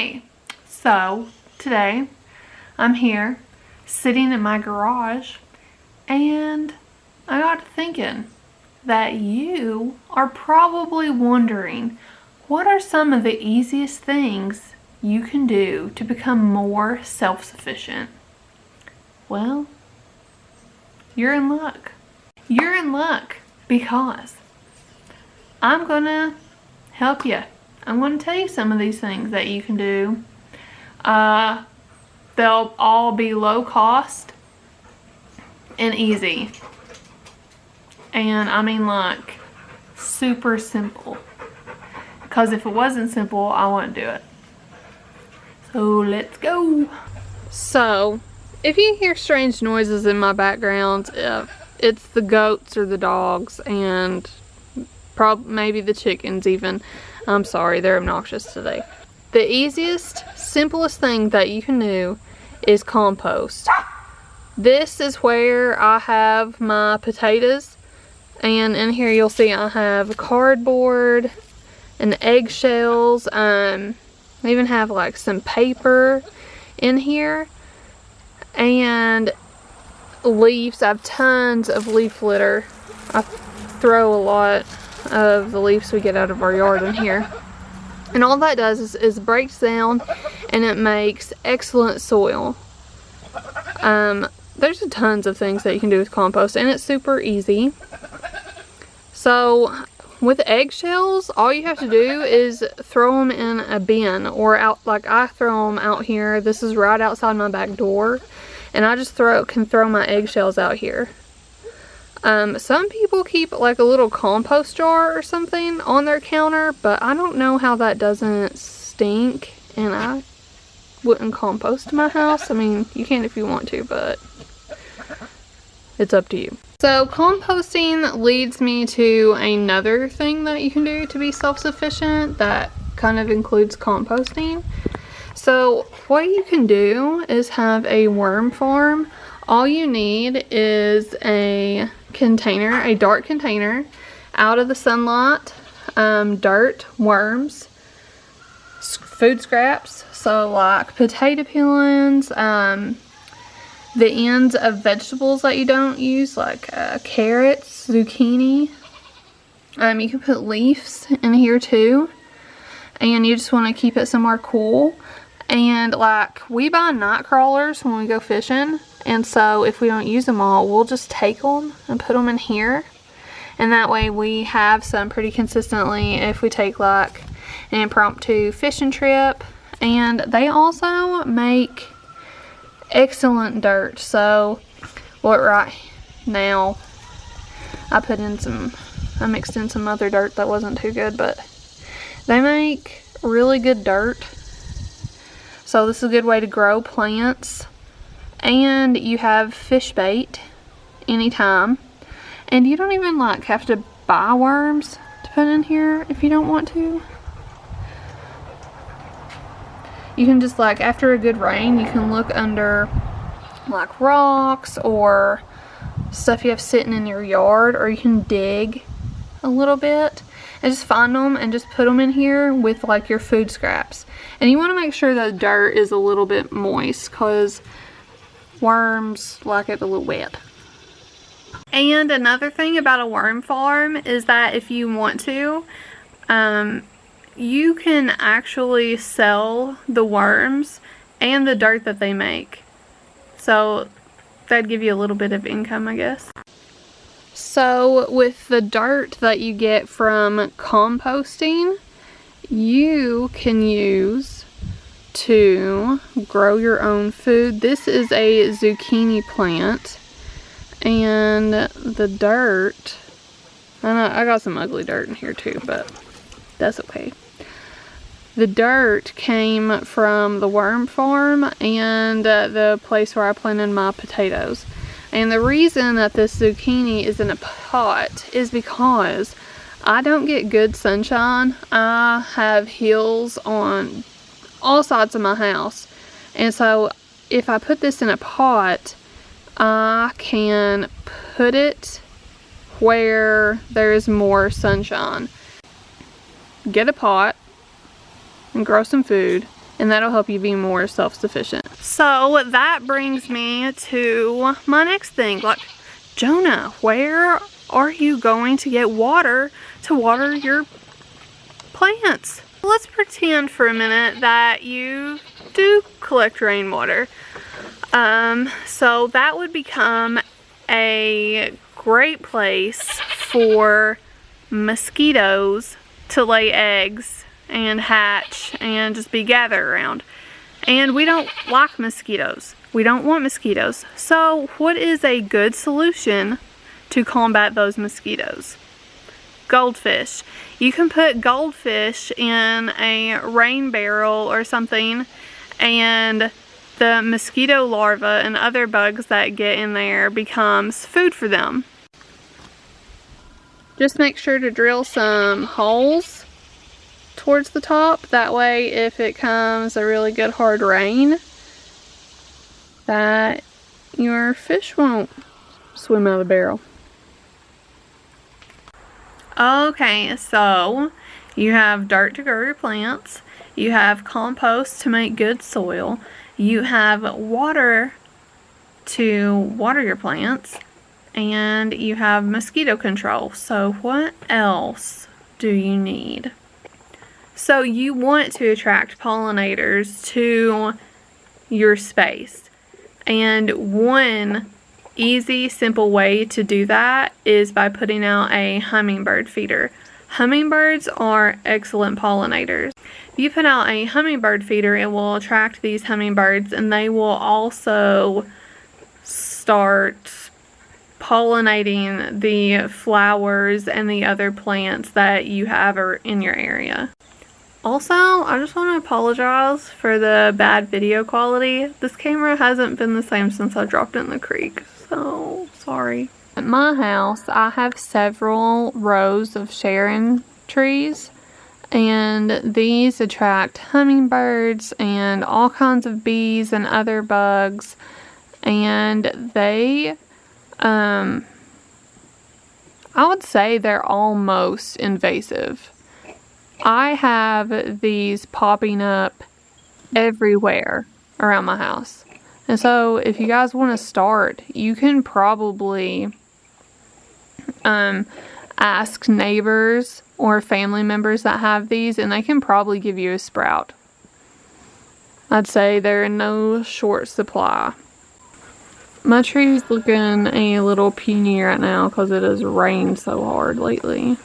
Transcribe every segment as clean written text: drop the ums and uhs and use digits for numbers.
Hey, so today I'm here sitting in my garage and I got to thinking that you are probably wondering what are some of the easiest things you can do to become more self-sufficient. Well, you're in luck. You're in luck because I'm gonna help you. I'm going to tell you some of these things that you can do. They'll all be low cost and easy. And I mean like super simple. Because if it wasn't simple, I wouldn't do it. So let's go. So if you hear strange noises in my background, it's the goats or the dogs and maybe the chickens even. I'm sorry, they're obnoxious today. The easiest, simplest thing that you can do is compost. This is where I have my potatoes, and in here you'll see I have cardboard and eggshells. I even have like some paper in here and leaves. I have tons of leaf litter. I throw a lot of the leaves we get out of our yard in here, and all that does is breaks down and it makes excellent soil. There's tons of things that you can do with compost and it's super easy. So with eggshells, all you have to do is throw them in a bin or out, like I throw them out here. This is right outside my back door and I just can throw my eggshells out here. Some people keep like a little compost jar or something on their counter, but I don't know how that doesn't stink, and I wouldn't compost my house. I mean, you can if you want to, but it's up to you. So composting leads me to another thing that you can do to be self-sufficient that kind of includes composting. So what you can do is have a worm farm. All you need is a container, a dark container, out of the sunlight, dirt, worms, food scraps, so like potato peelings, the ends of vegetables that you don't use, like carrots, zucchini. You can put leaves in here too, and you just want to keep it somewhere cool. And like we buy night crawlers when we go fishing, and so if we don't use them all, we'll just take them and put them in here, and that way we have some pretty consistently if we take like an impromptu fishing trip. And they also make excellent dirt. So what right now I mixed in some other dirt that wasn't too good, but they make really good dirt. So this is a good way to grow plants. And you have fish bait anytime. And you don't even like have to buy worms to put in here if you don't want to. You can just like, after a good rain, you can look under like rocks or stuff you have sitting in your yard, or you can dig a little bit and just find them and just put them in here with like your food scraps. And you want to make sure the dirt is a little bit moist because worms like it a little wet. And another thing about a worm farm is that if you want to, you can actually sell the worms and the dirt that they make. So that'd give you a little bit of income, I guess. So with the dirt that you get from composting, you can use to grow your own food. This is a zucchini plant, and the dirt, I know I got some ugly dirt in here too, but that's okay. The dirt came from the worm farm and the place where I planted my potatoes. And the reason that this zucchini is in a pot is because I don't get good sunshine. I have hills on all sides of my house, and so if I put this in a pot, I can put it where there's more sunshine. Get a pot and grow some food, and that'll help you be more self-sufficient. So that brings me to my next thing. Like, Jonah, where are you going to get water to water your plants? Let's pretend for a minute that you do collect rainwater. So that would become a great place for mosquitoes to lay eggs and hatch and just be gathered around. And we don't like mosquitoes. We don't want mosquitoes. So what is a good solution to combat those mosquitoes? Goldfish. You can put goldfish in a rain barrel or something, and the mosquito larvae and other bugs that get in there becomes food for them. Just make sure to drill some holes towards the top. That way, if it comes a really good hard rain, that your fish won't swim out of the barrel. Okay, so you have dirt to grow your plants, you have compost to make good soil, you have water to water your plants, and you have mosquito control. So what else do you need? So you want to attract pollinators to your space, and one easy, simple way to do that is by putting out a hummingbird feeder. Hummingbirds are excellent pollinators. If you put out a hummingbird feeder, it will attract these hummingbirds, and they will also start pollinating the flowers and the other plants that you have in your area. Also, I just want to apologize for the bad video quality. This camera hasn't been the same since I dropped it in the creek, so sorry. At my house, I have several rows of Sharon trees, and these attract hummingbirds and all kinds of bees and other bugs, and they, I would say they're almost invasive. I have these popping up everywhere around my house. And so if you guys want to start, you can probably ask neighbors or family members that have these, and they can probably give you a sprout. I'd say they're in no short supply. My tree's looking a little puny right now because it has rained so hard lately.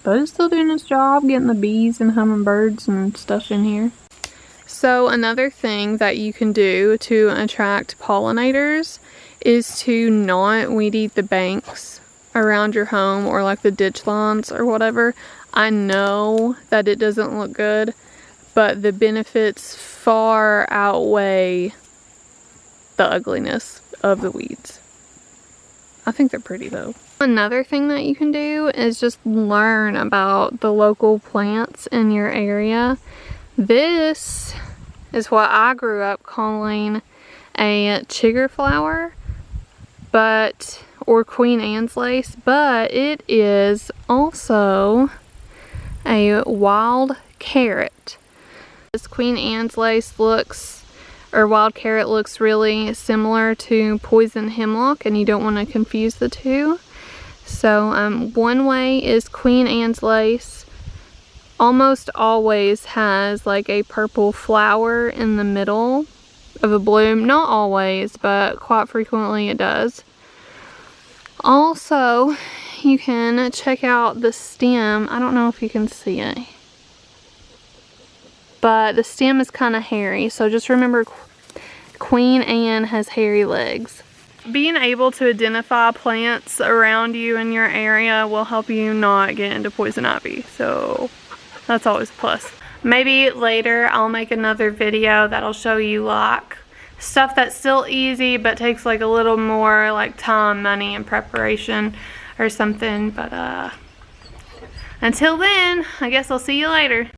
But it's still doing its job, getting the bees and hummingbirds and stuff in here. So another thing that you can do to attract pollinators is to not weed eat the banks around your home, or like the ditch lawns or whatever. I know that it doesn't look good, but the benefits far outweigh the ugliness of the weeds. I think they're pretty though. Another thing that you can do is just learn about the local plants in your area. This is what I grew up calling a chigger flower, or Queen Anne's lace, but it is also a wild carrot. This Queen Anne's lace wild carrot looks really similar to poison hemlock, and you don't want to confuse the two. So one way is Queen Anne's lace almost always has like a purple flower in the middle of a bloom. Not always, but quite frequently it does. Also, you can check out the stem. I don't know if you can see it, but the stem is kind of hairy, so just remember Queen Anne has hairy legs. Being able to identify plants around you in your area will help you not get into poison ivy, so that's always a plus. Maybe later I'll make another video that'll show you like stuff that's still easy but takes like a little more like time, money, and preparation or something, but until then, I guess I'll see you later.